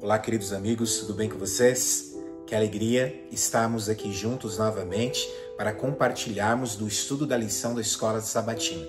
Olá, queridos amigos, tudo bem com vocês? Que alegria estarmos aqui juntos novamente para compartilharmos do estudo da lição da Escola Sabatina.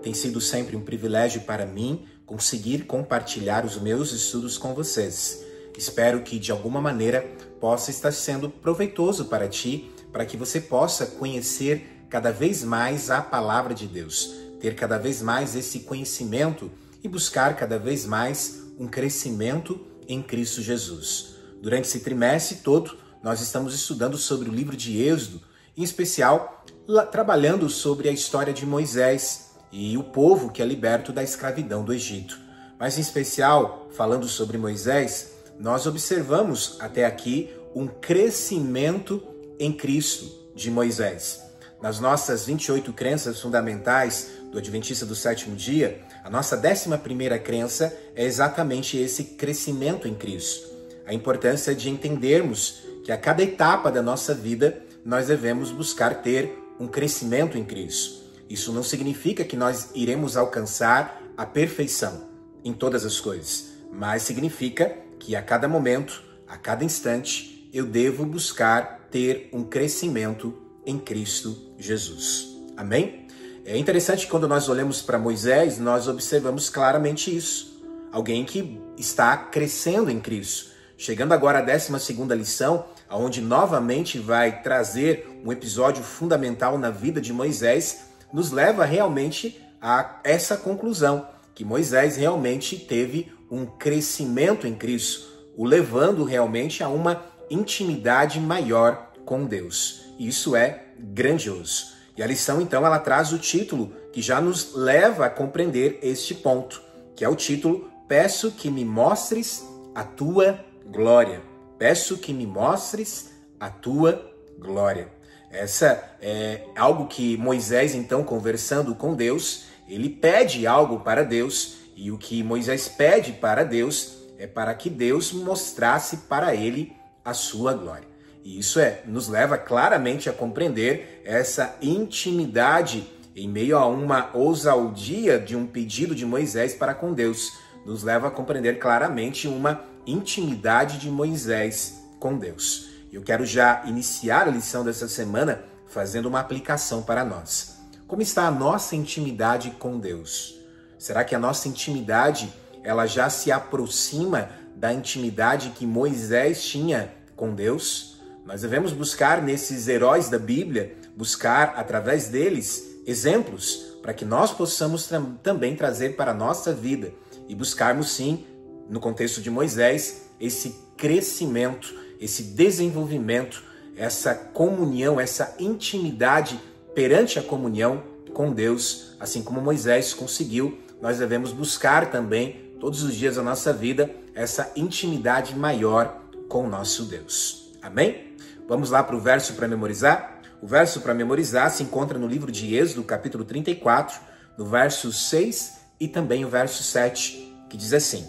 Tem sido sempre um privilégio para mim conseguir compartilhar os meus estudos com vocês. Espero que de alguma maneira possa estar sendo proveitoso para ti, para que você possa conhecer cada vez mais a palavra de Deus, ter cada vez mais esse conhecimento e buscar cada vez mais um crescimento em Cristo Jesus. Durante esse trimestre todo, nós estamos estudando sobre o livro de Êxodo, em especial trabalhando sobre a história de Moisés e o povo que é liberto da escravidão do Egito. Mas em especial, falando sobre Moisés, nós observamos até aqui um crescimento em Cristo de Moisés. Nas nossas 28 crenças fundamentais do Adventista do Sétimo Dia, a nossa 11ª crença é exatamente esse crescimento em Cristo. A importância de entendermos que a cada etapa da nossa vida nós devemos buscar ter um crescimento em Cristo. Isso não significa que nós iremos alcançar a perfeição em todas as coisas, mas significa que a cada momento, a cada instante, eu devo buscar ter um crescimento em Cristo Jesus. Amém? É interessante que quando nós olhamos para Moisés, nós observamos claramente isso. Alguém que está crescendo em Cristo. Chegando agora à 12ª lição, onde novamente vai trazer um episódio fundamental na vida de Moisés, nos leva realmente a essa conclusão, que Moisés realmente teve um crescimento em Cristo, o levando realmente a uma intimidade maior com Deus. Isso é grandioso. E a lição, então, ela traz o título que já nos leva a compreender este ponto, que é o título Peço que me mostres a tua glória. Peço que me mostres a tua glória. Essa é algo que Moisés, então, conversando com Deus, ele pede algo para Deus, e o que Moisés pede para Deus é para que Deus mostrasse para ele a sua glória. E isso nos leva claramente a compreender essa intimidade em meio a uma ousadia de um pedido de Moisés para com Deus. Nos leva a compreender claramente uma intimidade de Moisés com Deus. Eu quero já iniciar a lição dessa semana fazendo uma aplicação para nós. Como está a nossa intimidade com Deus? Será que a nossa intimidade ela já se aproxima da intimidade que Moisés tinha com Deus? Nós devemos buscar nesses heróis da Bíblia, buscar através deles exemplos para que nós possamos também trazer para a nossa vida e buscarmos sim, no contexto de Moisés, esse crescimento, esse desenvolvimento, essa comunhão, essa intimidade perante a comunhão com Deus, assim como Moisés conseguiu, nós devemos buscar também todos os dias da nossa vida essa intimidade maior com o nosso Deus. Amém? Vamos lá para o verso para memorizar? O verso para memorizar se encontra no livro de Êxodo, capítulo 34, no verso 6 e também o verso 7, que diz assim: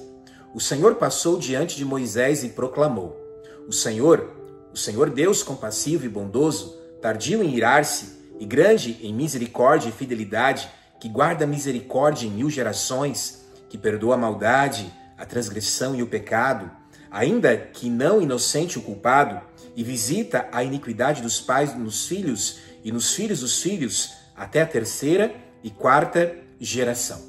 O Senhor passou diante de Moisés e proclamou: O Senhor Deus compassivo e bondoso, tardio em irar-se e grande em misericórdia e fidelidade, que guarda misericórdia em 1000 gerações, que perdoa a maldade, a transgressão e o pecado, ainda que não inocente o culpado, e visita a iniquidade dos pais nos filhos e nos filhos dos filhos, até a 3ª e 4ª geração.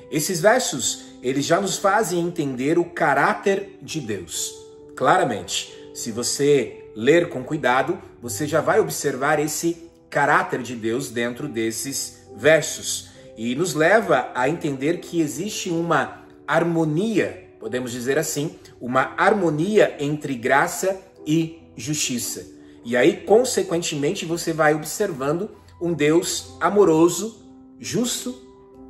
Esses versos, eles já nos fazem entender o caráter de Deus. Claramente, se você ler com cuidado, você já vai observar esse caráter de Deus dentro desses versos. E nos leva a entender que existe uma harmonia, podemos dizer assim, uma harmonia entre graça e justiça. E aí, consequentemente, você vai observando um Deus amoroso, justo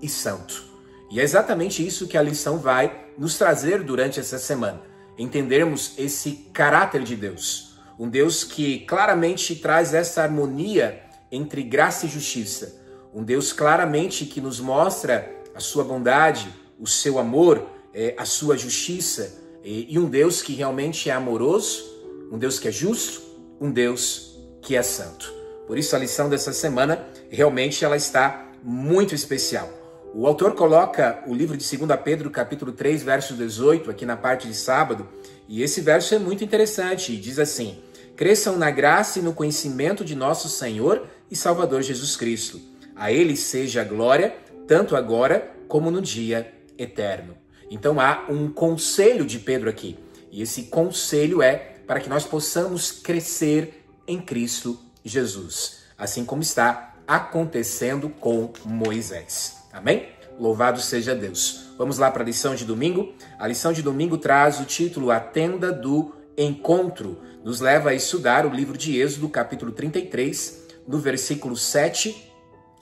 e santo. E é exatamente isso que a lição vai nos trazer durante essa semana. Entendermos esse caráter de Deus. Um Deus que claramente traz essa harmonia entre graça e justiça. Um Deus claramente que nos mostra a sua bondade, o seu amor, a sua justiça. E um Deus que realmente é amoroso, um Deus que é justo, um Deus que é santo. Por isso a lição dessa semana realmente ela está muito especial. O autor coloca o livro de 2 Pedro, capítulo 3, verso 18, aqui na parte de sábado, e esse verso é muito interessante, e diz assim: cresçam na graça e no conhecimento de nosso Senhor e Salvador Jesus Cristo. A Ele seja a glória, tanto agora como no dia eterno. Então há um conselho de Pedro aqui, e esse conselho é para que nós possamos crescer em Cristo Jesus, assim como está acontecendo com Moisés. Amém? Louvado seja Deus. Vamos lá para a lição de domingo. A lição de domingo traz o título A Tenda do Encontro. Nos leva a estudar o livro de Êxodo, capítulo 33, do versículo 7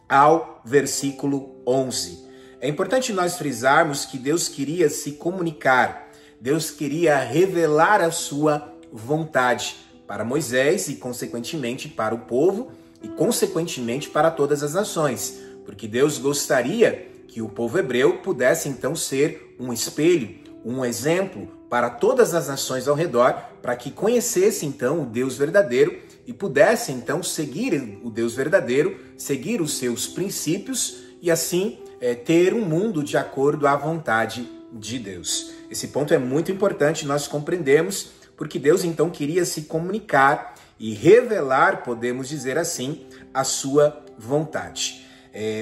ao versículo 11. É importante nós frisarmos que Deus queria se comunicar, Deus queria revelar a sua vontade para Moisés e, consequentemente, para o povo e, consequentemente, para todas as nações, porque Deus gostaria que o povo hebreu pudesse, então, ser um espelho, um exemplo para todas as nações ao redor, para que conhecesse, então, o Deus verdadeiro e pudesse, então, seguir o Deus verdadeiro, seguir os seus princípios e, assim, ter um mundo de acordo à vontade de Deus. Esse ponto é muito importante nós compreendermos, porque Deus então queria se comunicar e revelar, podemos dizer assim, a sua vontade.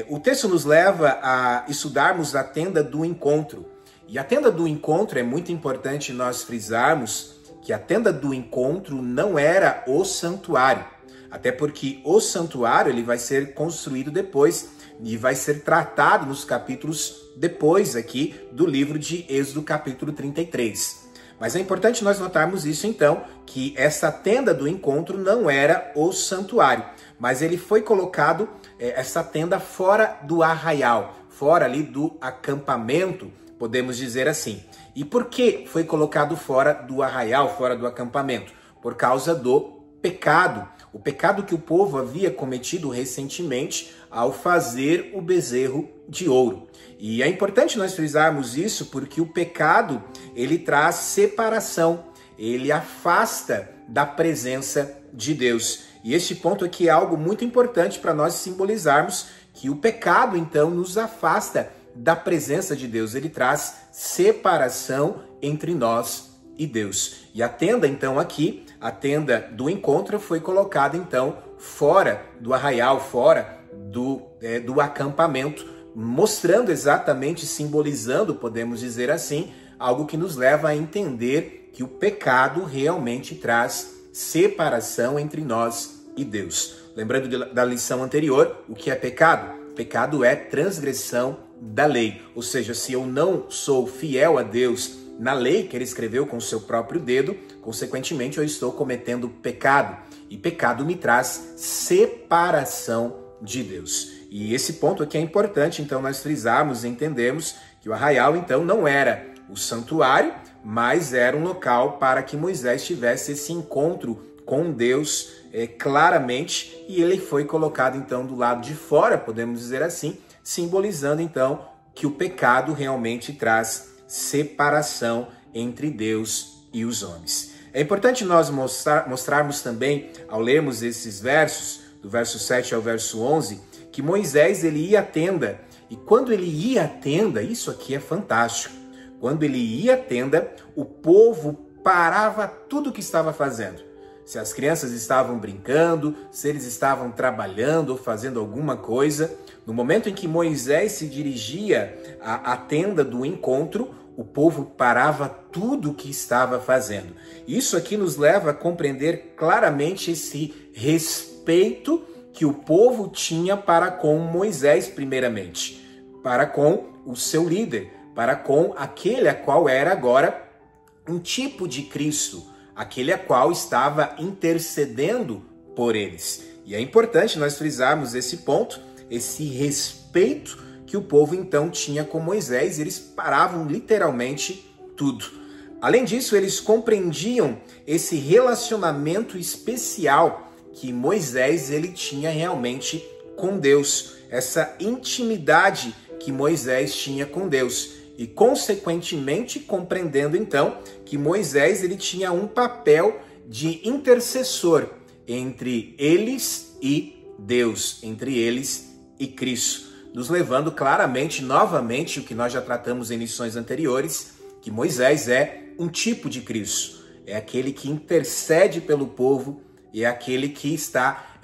O texto nos leva a estudarmos a tenda do encontro. E a tenda do encontro é muito importante nós frisarmos que a tenda do encontro não era o santuário. Até porque o santuário ele vai ser construído depois e vai ser tratado nos capítulos depois aqui do livro de Êxodo, capítulo 33. Mas é importante nós notarmos isso então, que essa tenda do encontro não era o santuário, mas ele foi colocado, essa tenda, fora do arraial, fora ali do acampamento, podemos dizer assim. E por que foi colocado fora do arraial, fora do acampamento? Por causa do pecado. O pecado que o povo havia cometido recentemente ao fazer o bezerro de ouro. E é importante nós frisarmos isso porque o pecado, ele traz separação, ele afasta da presença de Deus. E este ponto aqui é algo muito importante para nós simbolizarmos que o pecado, então, nos afasta da presença de Deus. Ele traz separação entre nós e Deus. E a tenda, então, aqui, a tenda do encontro foi colocada, então, fora do arraial, fora do acampamento, mostrando exatamente, simbolizando, podemos dizer assim, algo que nos leva a entender que o pecado realmente traz separação entre nós e Deus. Lembrando da lição anterior, o que é pecado? Pecado é transgressão da lei, ou seja, se eu não sou fiel a Deus na lei que ele escreveu com o seu próprio dedo, consequentemente eu estou cometendo pecado, e pecado me traz separação de Deus. E esse ponto aqui é importante, então, nós frisarmos e entendermos que o arraial, então, não era o santuário, mas era um local para que Moisés tivesse esse encontro com Deus claramente, e ele foi colocado, então, do lado de fora, podemos dizer assim, simbolizando, então, que o pecado realmente traz separação entre Deus e os homens. É importante nós mostrarmos também, ao lermos esses versos, do verso 7 ao verso 11, que Moisés ele ia à tenda, e quando ele ia à tenda, isso aqui é fantástico, quando ele ia à tenda, o povo parava tudo o que estava fazendo. Se as crianças estavam brincando, se eles estavam trabalhando ou fazendo alguma coisa, no momento em que Moisés se dirigia à tenda do encontro, o povo parava tudo o que estava fazendo. Isso aqui nos leva a compreender claramente esse respeito que o povo tinha para com Moisés, primeiramente, para com o seu líder, para com aquele a qual era agora um tipo de Cristo, aquele a qual estava intercedendo por eles. E é importante nós frisarmos esse ponto, esse respeito que o povo então tinha com Moisés. Eles paravam literalmente tudo. Além disso, eles compreendiam esse relacionamento especial que Moisés ele tinha realmente com Deus, essa intimidade que Moisés tinha com Deus. E, consequentemente, compreendendo, então, que Moisés ele tinha um papel de intercessor entre eles e Deus, entre eles e Cristo. nos levando claramente, novamente, o que nós já tratamos em lições anteriores, que Moisés é um tipo de Cristo. É aquele que intercede pelo povo e é aquele que está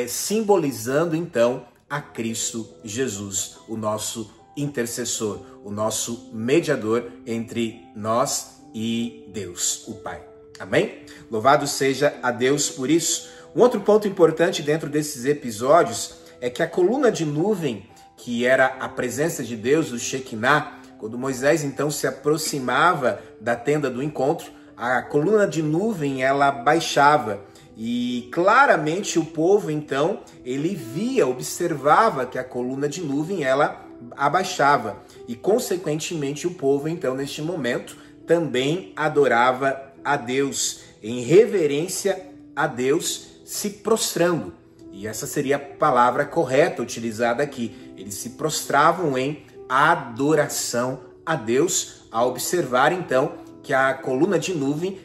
simbolizando, então, a Cristo Jesus, o nosso intercessor, o nosso mediador entre nós e Deus, o Pai. Amém? Louvado seja a Deus por isso. Um outro ponto importante dentro desses episódios é que a coluna de nuvem, que era a presença de Deus, o Shekinah, quando Moisés então se aproximava da tenda do encontro, a coluna de nuvem ela baixava e claramente o povo então ele via, observava que a coluna de nuvem ela abaixava e consequentemente o povo então neste momento também adorava a Deus em reverência a Deus, se prostrando. E essa seria a palavra correta utilizada aqui. Eles se prostravam em adoração a Deus, ao observar então que a coluna de nuvem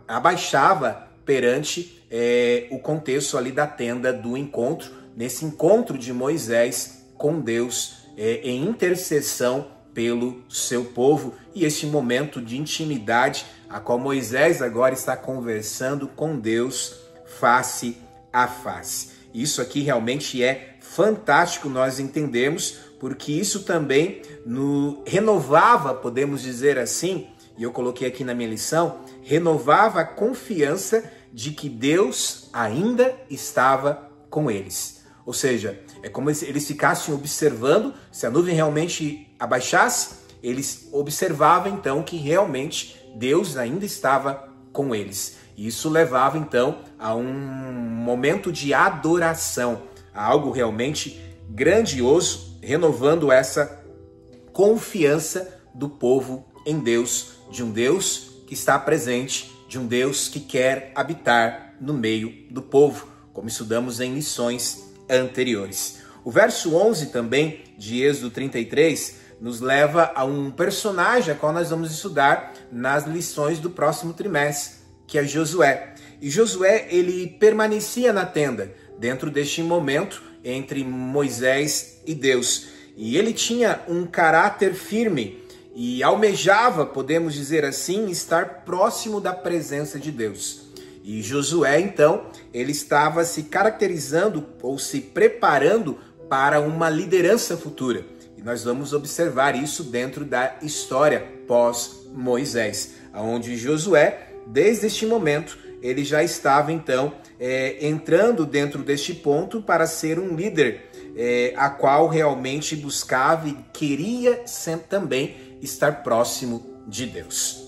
abaixava perante o contexto ali da tenda do encontro, nesse encontro de Moisés com Deus em intercessão pelo seu povo e este momento de intimidade a qual Moisés agora está conversando com Deus face a face. Isso aqui realmente é fantástico nós entendemos, porque isso também renovava, podemos dizer assim, e eu coloquei aqui na minha lição, renovava a confiança de que Deus ainda estava com eles. Ou seja, é como se eles ficassem observando, se a nuvem realmente abaixasse, eles observavam então que realmente Deus ainda estava com eles. E isso levava então a um momento de adoração, a algo realmente grandioso, renovando essa confiança do povo em Deus, de um Deus que está presente, de um Deus que quer habitar no meio do povo, como estudamos em lições anteriores. O verso 11 também de Êxodo 33 nos leva a um personagem a qual nós vamos estudar nas lições do próximo trimestre, que é Josué. E Josué, ele permanecia na tenda, dentro deste momento entre Moisés e Deus. E ele tinha um caráter firme e almejava, podemos dizer assim, estar próximo da presença de Deus. E Josué, então, ele estava se caracterizando ou se preparando para uma liderança futura. E nós vamos observar isso dentro da história pós-Moisés, onde Josué, desde este momento, ele já estava então entrando dentro deste ponto para ser um líder, a qual realmente buscava e queria também estar próximo de Deus.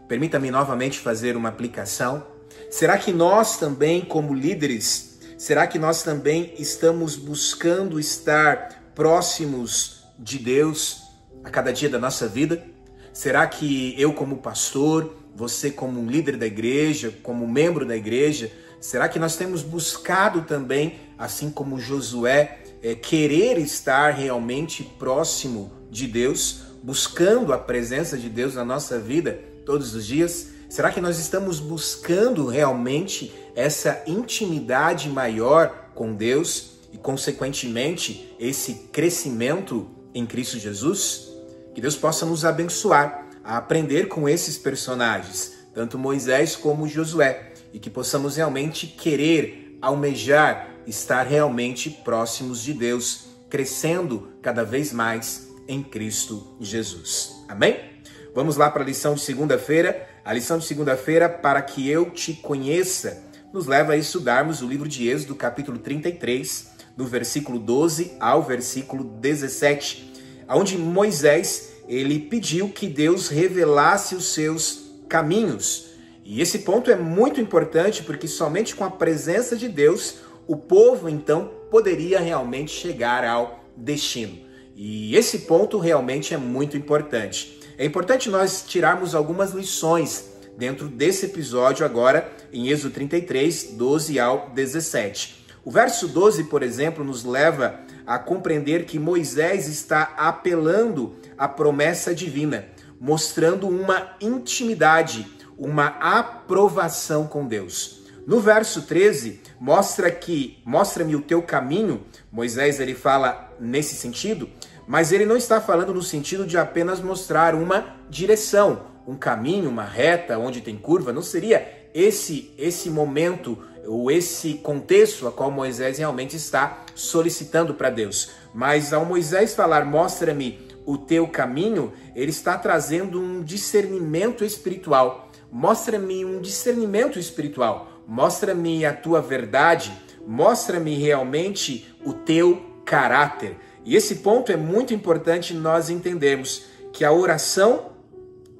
Permita-me novamente fazer uma aplicação. Será que nós também, como líderes, será que nós também estamos buscando estar próximos de Deus a cada dia da nossa vida? Será que eu como pastor, você como um líder da igreja, como membro da igreja, será que nós temos buscado também, assim como Josué, querer estar realmente próximo de Deus, buscando a presença de Deus na nossa vida todos os dias? Será que nós estamos buscando realmente essa intimidade maior com Deus e, consequentemente, esse crescimento em Cristo Jesus? Que Deus possa nos abençoar a aprender com esses personagens, tanto Moisés como Josué, e que possamos realmente querer, almejar, estar realmente próximos de Deus, crescendo cada vez mais em Cristo Jesus. Amém? Vamos lá para a lição de segunda-feira. A lição de segunda-feira, para que eu te conheça, nos leva a estudarmos o livro de Êxodo, capítulo 33, do versículo 12 ao versículo 17, onde Moisés, ele pediu que Deus revelasse os seus caminhos. E esse ponto é muito importante, porque somente com a presença de Deus, o povo, então, poderia realmente chegar ao destino. E esse ponto realmente é muito importante. É importante nós tirarmos algumas lições dentro desse episódio agora, em Êxodo 33, 12 ao 17. O verso 12, por exemplo, nos leva a compreender que Moisés está apelando à promessa divina, mostrando uma intimidade, uma aprovação com Deus. No verso 13, mostra-me o teu caminho. Moisés ele fala nesse sentido, mas ele não está falando no sentido de apenas mostrar uma direção, um caminho, uma reta onde tem curva. Não seria esse momento ou esse contexto a qual Moisés realmente está solicitando para Deus. Mas ao Moisés falar, mostra-me o teu caminho, ele está trazendo um discernimento espiritual. Mostra-me um discernimento espiritual. Mostra-me a tua verdade. Mostra-me realmente o teu caráter. E esse ponto é muito importante nós entendermos, que a oração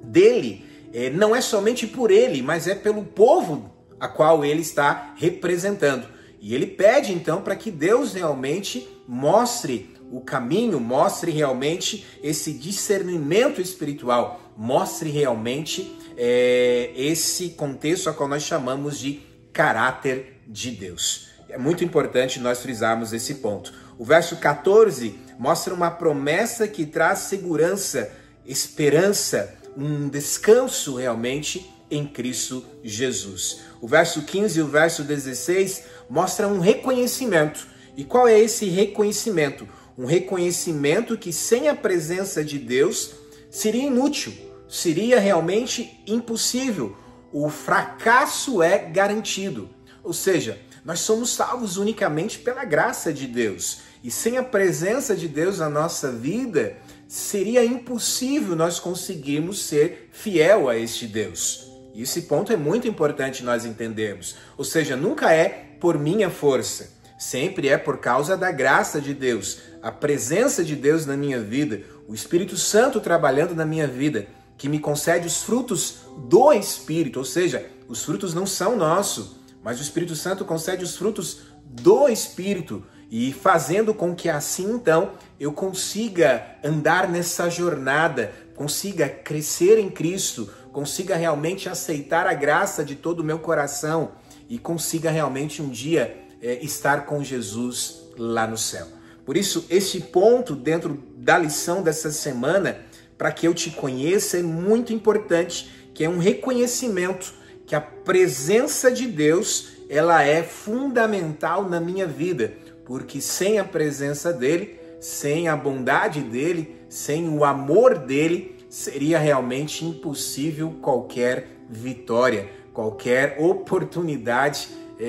dele não é somente por ele, mas é pelo povo a qual ele está representando. E ele pede então para que Deus realmente mostre o caminho, mostre realmente esse discernimento espiritual, mostre realmente esse contexto a qual nós chamamos de caráter de Deus. É muito importante nós frisarmos esse ponto. O verso 14 mostra uma promessa que traz segurança, esperança, um descanso realmente em Cristo Jesus. O verso 15 e o verso 16 mostram um reconhecimento. E qual é esse reconhecimento? Um reconhecimento que sem a presença de Deus seria inútil, seria realmente impossível. O fracasso é garantido. Ou seja, nós somos salvos unicamente pela graça de Deus. E sem a presença de Deus na nossa vida, seria impossível nós conseguirmos ser fiel a este Deus. E esse ponto é muito importante nós entendermos. Ou seja, nunca é por minha força, sempre é por causa da graça de Deus, a presença de Deus na minha vida, o Espírito Santo trabalhando na minha vida, que me concede os frutos do Espírito. Ou seja, os frutos não são nossos, mas o Espírito Santo concede os frutos do Espírito, e fazendo com que assim então eu consiga andar nessa jornada, consiga crescer em Cristo, consiga realmente aceitar a graça de todo o meu coração e consiga realmente um dia estar com Jesus lá no céu. Por isso, este ponto dentro da lição dessa semana, para que eu te conheça, é muito importante, que é um reconhecimento que a presença de Deus, ela é fundamental na minha vida, porque sem a presença dele, sem a bondade dele, sem o amor dele, seria realmente impossível qualquer vitória, qualquer oportunidade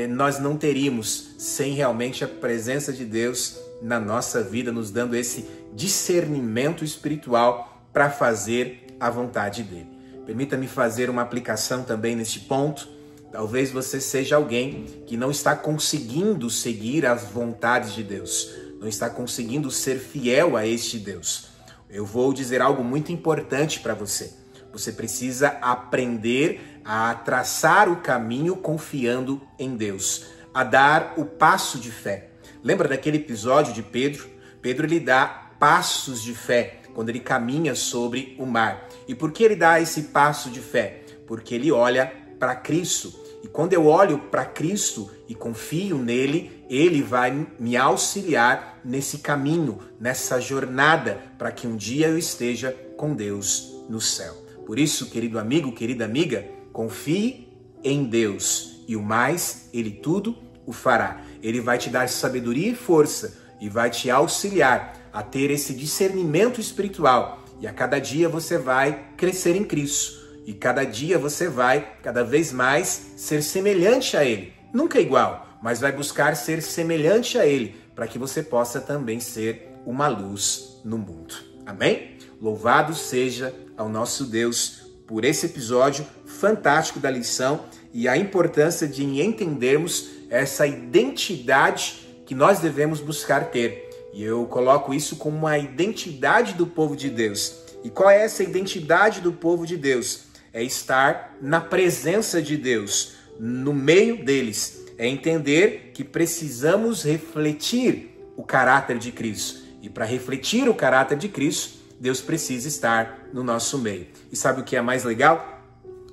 nós não teríamos sem realmente a presença de Deus na nossa vida, nos dando esse discernimento espiritual para fazer a vontade dele. Permita-me fazer uma aplicação também neste ponto. Talvez você seja alguém que não está conseguindo seguir as vontades de Deus, não está conseguindo ser fiel a este Deus. Eu vou dizer algo muito importante para você. Você precisa aprender a traçar o caminho confiando em Deus, a dar o passo de fé. Lembra daquele episódio de Pedro? Pedro, ele dá passos de fé quando ele caminha sobre o mar. E por que ele dá esse passo de fé? Porque ele olha para Cristo. E quando eu olho para Cristo e confio nele, ele vai me auxiliar nesse caminho, nessa jornada, para que um dia eu esteja com Deus no céu. Por isso, querido amigo, querida amiga, confie em Deus e o mais, ele tudo o fará. Ele vai te dar sabedoria e força e vai te auxiliar a ter esse discernimento espiritual. E a cada dia você vai crescer em Cristo. E cada dia você vai, cada vez mais, ser semelhante a Ele. Nunca igual, mas vai buscar ser semelhante a Ele, para que você possa também ser uma luz no mundo. Amém? Louvado seja ao nosso Deus por esse episódio fantástico da lição e a importância de entendermos essa identidade que nós devemos buscar ter. E eu coloco isso como uma identidade do povo de Deus. E qual é essa identidade do povo de Deus? É estar na presença de Deus, no meio deles. É entender que precisamos refletir o caráter de Cristo. E para refletir o caráter de Cristo, Deus precisa estar no nosso meio. E sabe o que é mais legal?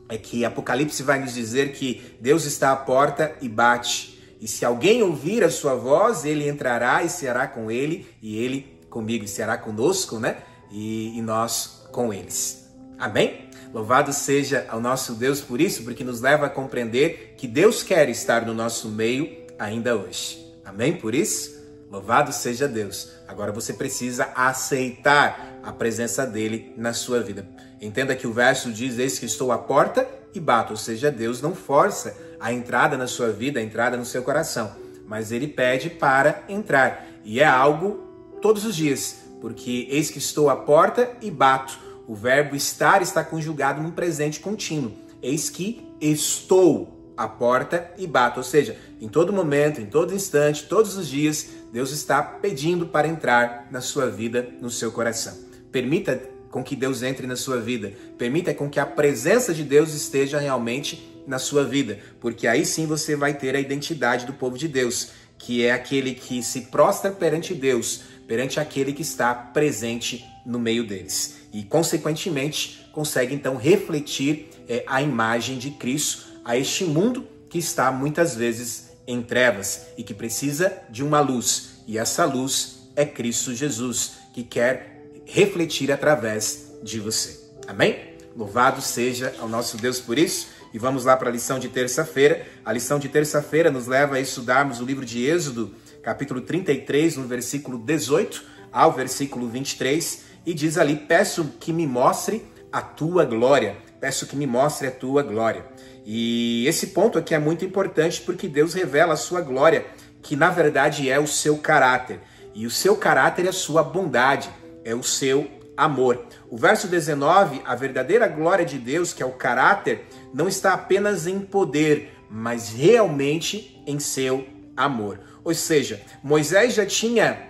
É que Apocalipse vai nos dizer que Deus está à porta e bate. E se alguém ouvir a sua voz, ele entrará e será com ele, e ele comigo, e será conosco, né? E nós com eles. Amém? Louvado seja ao nosso Deus por isso, porque nos leva a compreender que Deus quer estar no nosso meio ainda hoje. Amém por isso? Louvado seja Deus. Agora você precisa aceitar a presença dele na sua vida. Entenda que o verso diz: eis que estou à porta e bato. Ou seja, Deus não força a entrada na sua vida, a entrada no seu coração, mas ele pede para entrar. E é algo todos os dias, porque eis que estou à porta e bato. O verbo estar está conjugado num presente contínuo. Eis que estou à porta e bato. Ou seja, em todo momento, em todo instante, todos os dias, Deus está pedindo para entrar na sua vida, no seu coração. Permita com que Deus entre na sua vida. Permita com que a presença de Deus esteja realmente na sua vida, porque aí sim você vai ter a identidade do povo de Deus, que é aquele que se prostra perante Deus, perante aquele que está presente no meio deles. E, consequentemente, consegue então refletir a imagem de Cristo a este mundo que está muitas vezes em trevas e que precisa de uma luz. E essa luz é Cristo Jesus, que quer refletir através de você. Amém? Louvado seja ao nosso Deus por isso. E vamos lá para a lição de terça-feira. A lição de terça-feira nos leva a estudarmos o livro de Êxodo, capítulo 33, no versículo 18 ao versículo 23. E diz ali: peço que me mostre a tua glória. Peço que me mostre a tua glória. E esse ponto aqui é muito importante porque Deus revela a sua glória, que na verdade é o seu caráter. E o seu caráter é a sua bondade, é o seu amor. O verso 19, a verdadeira glória de Deus, que é o caráter, não está apenas em poder, mas realmente em seu amor. Ou seja, Moisés já tinha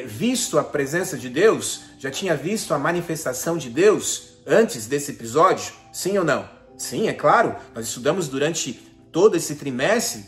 visto a presença de Deus, já tinha visto a manifestação de Deus antes desse episódio? Sim ou não? Sim, é claro. Nós estudamos durante todo esse trimestre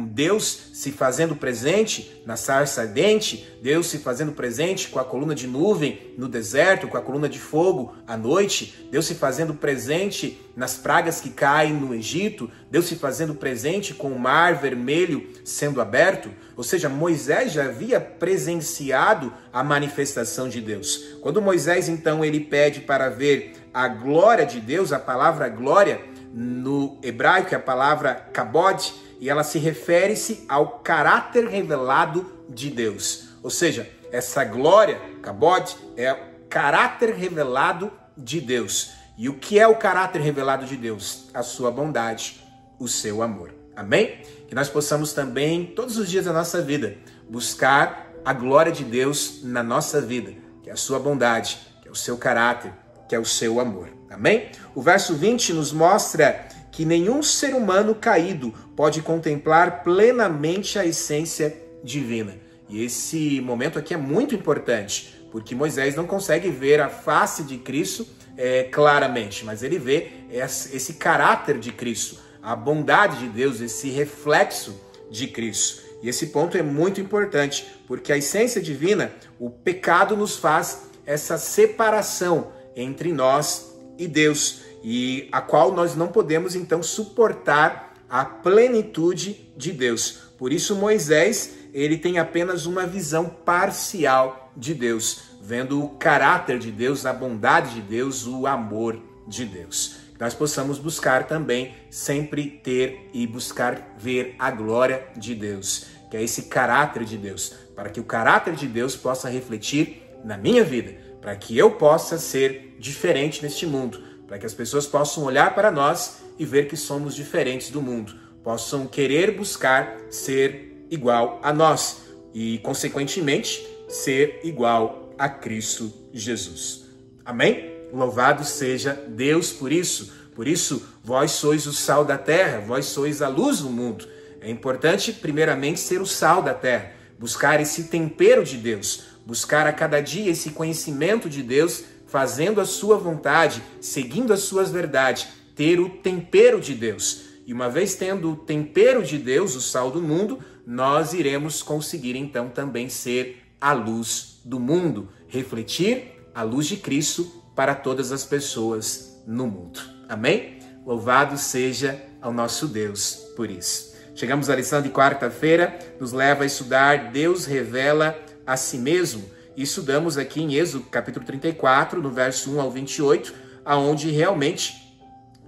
Deus se fazendo presente na sarça ardente, Deus se fazendo presente com a coluna de nuvem no deserto, com a coluna de fogo à noite, Deus se fazendo presente nas pragas que caem no Egito, Deus se fazendo presente com o mar vermelho sendo aberto. Ou seja, Moisés já havia presenciado a manifestação de Deus. Quando Moisés, então, ele pede para ver a glória de Deus, a palavra glória, no hebraico é a palavra kabod, e ela se refere-se ao caráter revelado de Deus. Ou seja, essa glória, kabod, é o caráter revelado de Deus. E o que é o caráter revelado de Deus? A sua bondade, o seu amor. Amém? Que nós possamos também, todos os dias da nossa vida, buscar a glória de Deus na nossa vida, que é a sua bondade, que é o seu caráter, que é o seu amor. Amém? O verso 20 nos mostra que nenhum ser humano caído pode contemplar plenamente a essência divina. E esse momento aqui é muito importante, porque Moisés não consegue ver a face de Cristo claramente, mas ele vê esse caráter de Cristo, a bondade de Deus, esse reflexo de Cristo. E esse ponto é muito importante, porque a essência divina, o pecado nos faz essa separação entre nós e Deus, e a qual nós não podemos então suportar a plenitude de Deus. Por isso Moisés, ele tem apenas uma visão parcial de Deus, vendo o caráter de Deus, a bondade de Deus, o amor de Deus. Nós possamos buscar também sempre ter e buscar ver a glória de Deus, que é esse caráter de Deus, para que o caráter de Deus possa refletir na minha vida, para que eu possa ser diferente neste mundo, para que as pessoas possam olhar para nós e ver que somos diferentes do mundo, possam querer buscar ser igual a nós e, consequentemente, ser igual a Cristo Jesus. Amém? Louvado seja Deus por isso. Por isso, vós sois o sal da terra, vós sois a luz do mundo. É importante, primeiramente, ser o sal da terra, buscar esse tempero de Deus, buscar a cada dia esse conhecimento de Deus, fazendo a sua vontade, seguindo as suas verdades, ter o tempero de Deus. E uma vez tendo o tempero de Deus, o sal do mundo, nós iremos conseguir então também ser a luz do mundo, refletir a luz de Cristo para todas as pessoas no mundo. Amém? Louvado seja ao nosso Deus por isso. Chegamos à lição de quarta-feira, nos leva a estudar Deus revela a si mesmo. E estudamos aqui em Êxodo, capítulo 34, no verso 1 ao 28, aonde realmente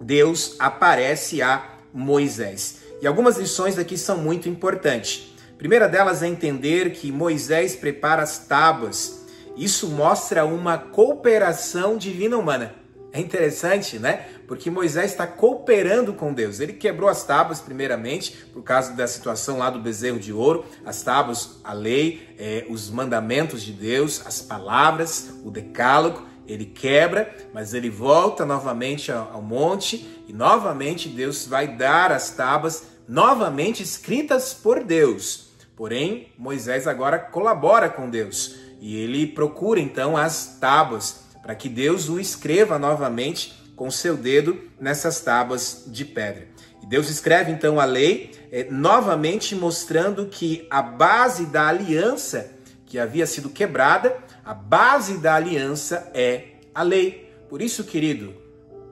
Deus aparece a Moisés. E algumas lições aqui são muito importantes. A primeira delas é entender que Moisés prepara as tábuas. Isso mostra uma cooperação divina-humana. É interessante, né? Porque Moisés está cooperando com Deus. Ele quebrou as tábuas primeiramente, por causa da situação lá do bezerro de ouro. As tábuas, a lei, os mandamentos de Deus, as palavras, o decálogo. Ele quebra, mas ele volta novamente ao monte e novamente Deus vai dar as tábuas novamente escritas por Deus. Porém, Moisés agora colabora com Deus e ele procura então as tábuas para que Deus o escreva novamente com seu dedo nessas tábuas de pedra. E Deus escreve então a lei, novamente mostrando que a base da aliança que havia sido quebrada, a base da aliança é a lei. Por isso, querido,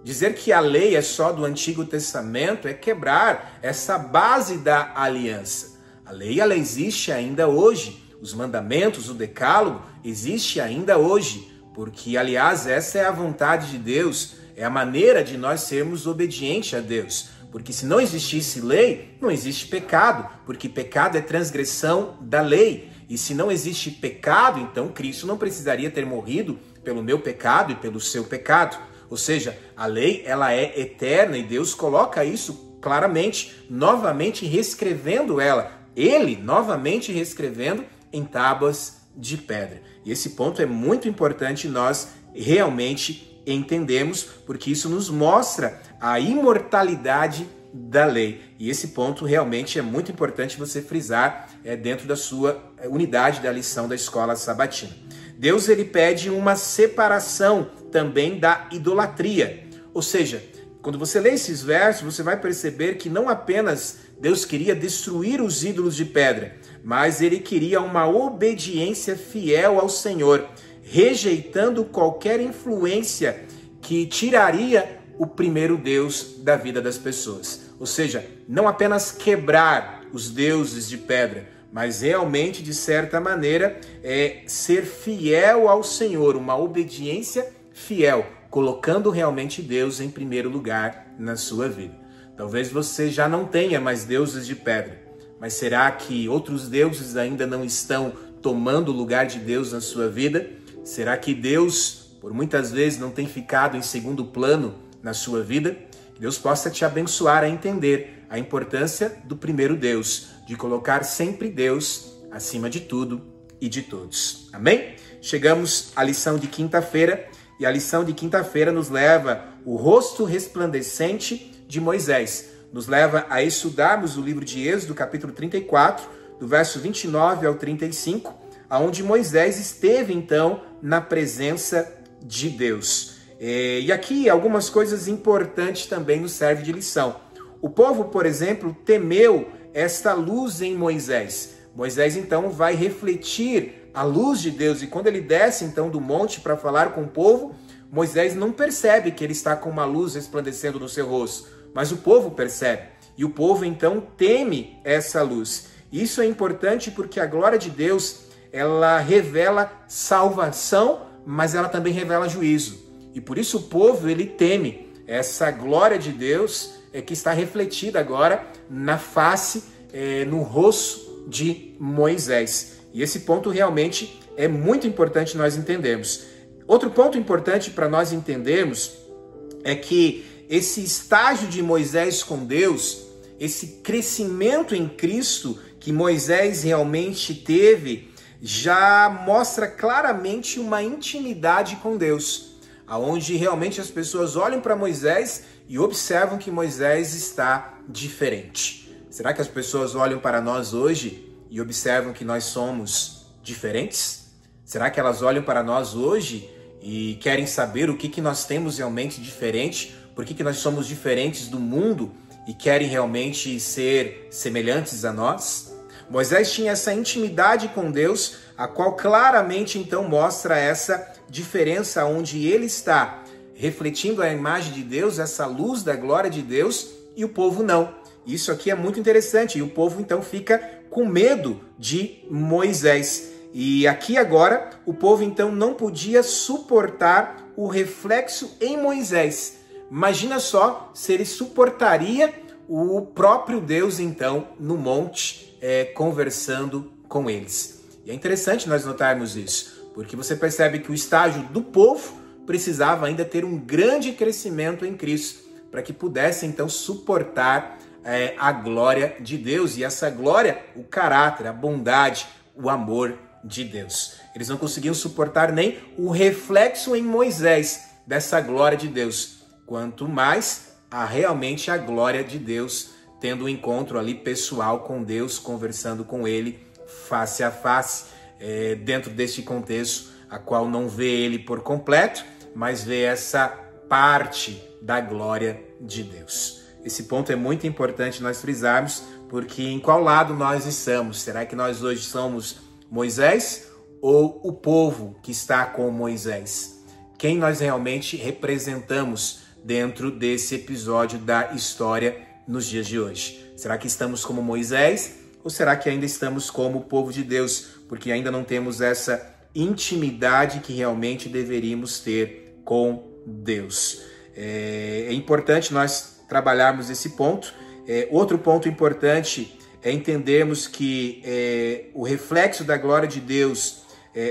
dizer que a lei é só do Antigo Testamento é quebrar essa base da aliança. A lei, ela existe ainda hoje. Os mandamentos, o decálogo, existe ainda hoje. Porque, aliás, essa é a vontade de Deus, é a maneira de nós sermos obedientes a Deus. Porque se não existisse lei, não existe pecado, porque pecado é transgressão da lei. E se não existe pecado, então Cristo não precisaria ter morrido pelo meu pecado e pelo seu pecado. Ou seja, a lei, ela é eterna e Deus coloca isso claramente, novamente reescrevendo ela. Ele, novamente reescrevendo em tábuas de pedra. E esse ponto é muito importante nós realmente entendemos, porque isso nos mostra a imortalidade da lei. E esse ponto realmente é muito importante você frisar dentro da sua unidade da lição da escola sabatina. Deus, ele pede uma separação também da idolatria. Ou seja, quando você lê esses versos, você vai perceber que não apenas Deus queria destruir os ídolos de pedra, mas ele queria uma obediência fiel ao Senhor, rejeitando qualquer influência que tiraria o primeiro Deus da vida das pessoas. Ou seja, não apenas quebrar os deuses de pedra, mas realmente, de certa maneira, ser fiel ao Senhor, uma obediência fiel, colocando realmente Deus em primeiro lugar na sua vida. Talvez você já não tenha mais deuses de pedra, mas será que outros deuses ainda não estão tomando o lugar de Deus na sua vida? Será que Deus, por muitas vezes, não tem ficado em segundo plano na sua vida? Que Deus possa te abençoar a entender a importância do primeiro Deus, de colocar sempre Deus acima de tudo e de todos. Amém? Chegamos à lição de quinta-feira, e a lição de quinta-feira nos leva o rosto resplandecente de Moisés. Nos leva a estudarmos o livro de Êxodo, capítulo 34, do verso 29 ao 35, onde Moisés esteve, então, na presença de Deus. E aqui algumas coisas importantes também nos servem de lição. O povo, por exemplo, temeu esta luz em Moisés. Moisés, então, vai refletir a luz de Deus. E quando ele desce, então, do monte para falar com o povo, Moisés não percebe que ele está com uma luz resplandecendo no seu rosto. Mas o povo percebe. E o povo, então, teme essa luz. Isso é importante porque a glória de Deus, ela revela salvação, mas ela também revela juízo. E por isso o povo, ele teme essa glória de Deus que está refletida agora na face, no rosto de Moisés. E esse ponto realmente é muito importante nós entendermos. Outro ponto importante para nós entendermos é que esse estágio de Moisés com Deus, esse crescimento em Cristo que Moisés realmente teve, já mostra claramente uma intimidade com Deus, aonde realmente as pessoas olham para Moisés e observam que Moisés está diferente. Será que as pessoas olham para nós hoje e observam que nós somos diferentes? Será que elas olham para nós hoje e querem saber o que nós temos realmente diferente? Por que nós somos diferentes do mundo e querem realmente ser semelhantes a nós? Moisés tinha essa intimidade com Deus, a qual claramente então mostra essa diferença onde ele está refletindo a imagem de Deus, essa luz da glória de Deus, e o povo não. Isso aqui é muito interessante, e o povo então fica com medo de Moisés. E aqui agora, o povo então não podia suportar o reflexo em Moisés. Imagina só se ele suportaria o próprio Deus então no monte, conversando com eles. E é interessante nós notarmos isso, porque você percebe que o estágio do povo precisava ainda ter um grande crescimento em Cristo, para que pudesse então suportar a glória de Deus. E essa glória, o caráter, a bondade, o amor de Deus. Eles não conseguiam suportar nem o reflexo em Moisés dessa glória de Deus, quanto mais realmente a glória de Deus, tendo um encontro ali pessoal com Deus, conversando com ele face a face, dentro deste contexto, a qual não vê ele por completo, mas vê essa parte da glória de Deus. Esse ponto é muito importante nós frisarmos, porque em qual lado nós estamos? Será que nós hoje somos Moisés ou o povo que está com Moisés? Quem nós realmente representamos dentro desse episódio da história nos dias de hoje? Será que estamos como Moisés ou será que ainda estamos como o povo de Deus? Porque ainda não temos essa intimidade que realmente deveríamos ter com Deus. É importante nós trabalharmos esse ponto. Outro ponto importante é entendermos que o reflexo da glória de Deus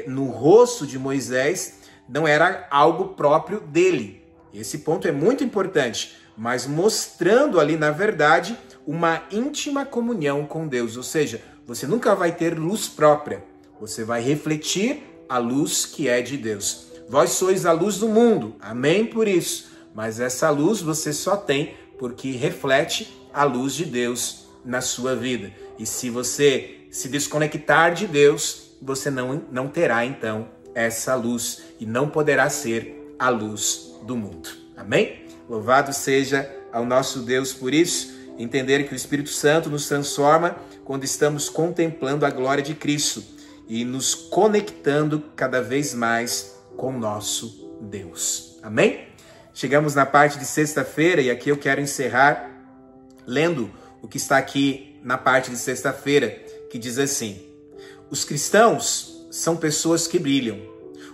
no rosto de Moisés não era algo próprio dele. Esse ponto é muito importante, mas mostrando ali, na verdade, uma íntima comunhão com Deus. Ou seja, você nunca vai ter luz própria, você vai refletir a luz que é de Deus. Vós sois a luz do mundo, amém por isso, mas essa luz você só tem porque reflete a luz de Deus na sua vida. E se você se desconectar de Deus, você não terá então essa luz e não poderá ser a luz do mundo. Amém? Louvado seja ao nosso Deus por isso. Entender que o Espírito Santo nos transforma quando estamos contemplando a glória de Cristo e nos conectando cada vez mais com o nosso Deus. Amém? Chegamos na parte de sexta-feira e aqui eu quero encerrar lendo o que está aqui na parte de sexta-feira, que diz assim: os cristãos são pessoas que brilham.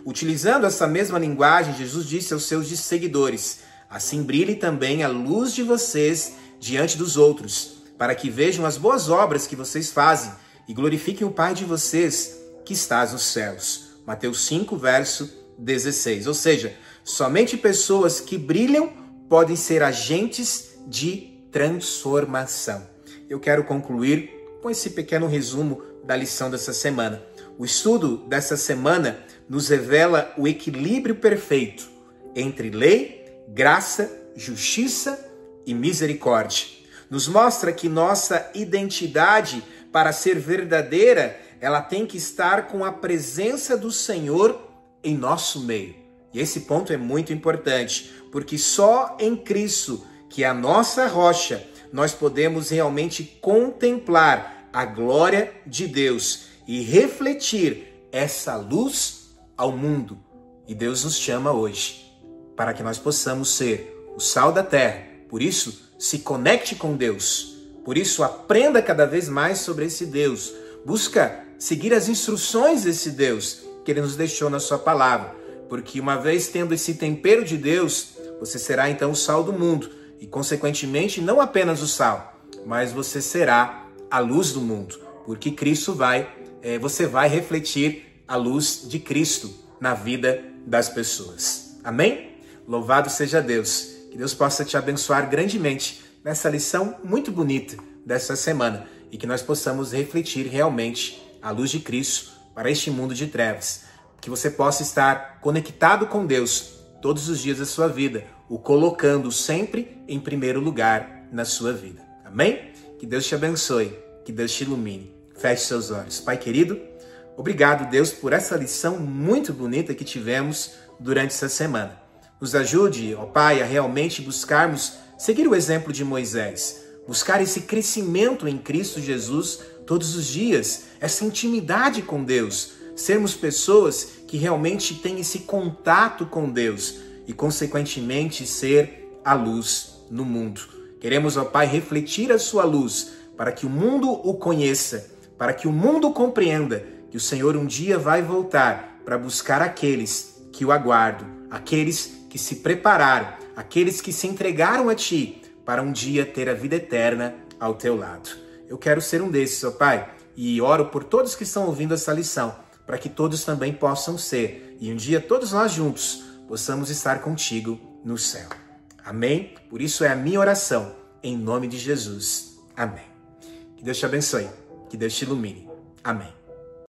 Utilizando essa mesma linguagem, Jesus disse aos seus seguidores: assim brilhe também a luz de vocês diante dos outros, para que vejam as boas obras que vocês fazem e glorifiquem o Pai de vocês que está nos céus. Mateus 5, verso 16. Ou seja, somente pessoas que brilham podem ser agentes de transformação. Eu quero concluir com esse pequeno resumo da lição dessa semana. O estudo dessa semana nos revela o equilíbrio perfeito entre lei, graça, justiça e misericórdia. Nos mostra que nossa identidade, para ser verdadeira, ela tem que estar com a presença do Senhor em nosso meio. E esse ponto é muito importante, porque só em Cristo, que é a nossa rocha, nós podemos realmente contemplar a glória de Deus e refletir essa luz ao mundo. E Deus nos chama hoje para que nós possamos ser o sal da terra. Por isso, se conecte com Deus. Por isso, aprenda cada vez mais sobre esse Deus. Busca seguir as instruções desse Deus que Ele nos deixou na sua palavra. Porque uma vez tendo esse tempero de Deus, você será então o sal do mundo. E, consequentemente, não apenas o sal, mas você será a luz do mundo. Porque você vai refletir a luz de Cristo na vida das pessoas. Amém? Louvado seja Deus. Que Deus possa te abençoar grandemente nessa lição muito bonita dessa semana. E que nós possamos refletir realmente a luz de Cristo para este mundo de trevas. Que você possa estar conectado com Deus todos os dias da sua vida, o colocando sempre em primeiro lugar na sua vida. Amém? Que Deus te abençoe, que Deus te ilumine. Feche seus olhos. Pai querido, obrigado, Deus, por essa lição muito bonita que tivemos durante essa semana. Nos ajude, ó Pai, a realmente buscarmos seguir o exemplo de Moisés, buscar esse crescimento em Cristo Jesus todos os dias, essa intimidade com Deus, sermos pessoas que realmente têm esse contato com Deus e, consequentemente, ser a luz no mundo. Queremos, ó Pai, refletir a sua luz para que o mundo o conheça, para que o mundo compreenda que o Senhor um dia vai voltar para buscar aqueles que o aguardam, aqueles que se prepararam, aqueles que se entregaram a Ti para um dia ter a vida eterna ao Teu lado. Eu quero ser um desses, ó Pai, e oro por todos que estão ouvindo essa lição, para que todos também possam ser, e um dia todos nós juntos possamos estar contigo no céu. Amém? Por isso é a minha oração, em nome de Jesus. Amém. Que Deus te abençoe, que Deus te ilumine. Amém.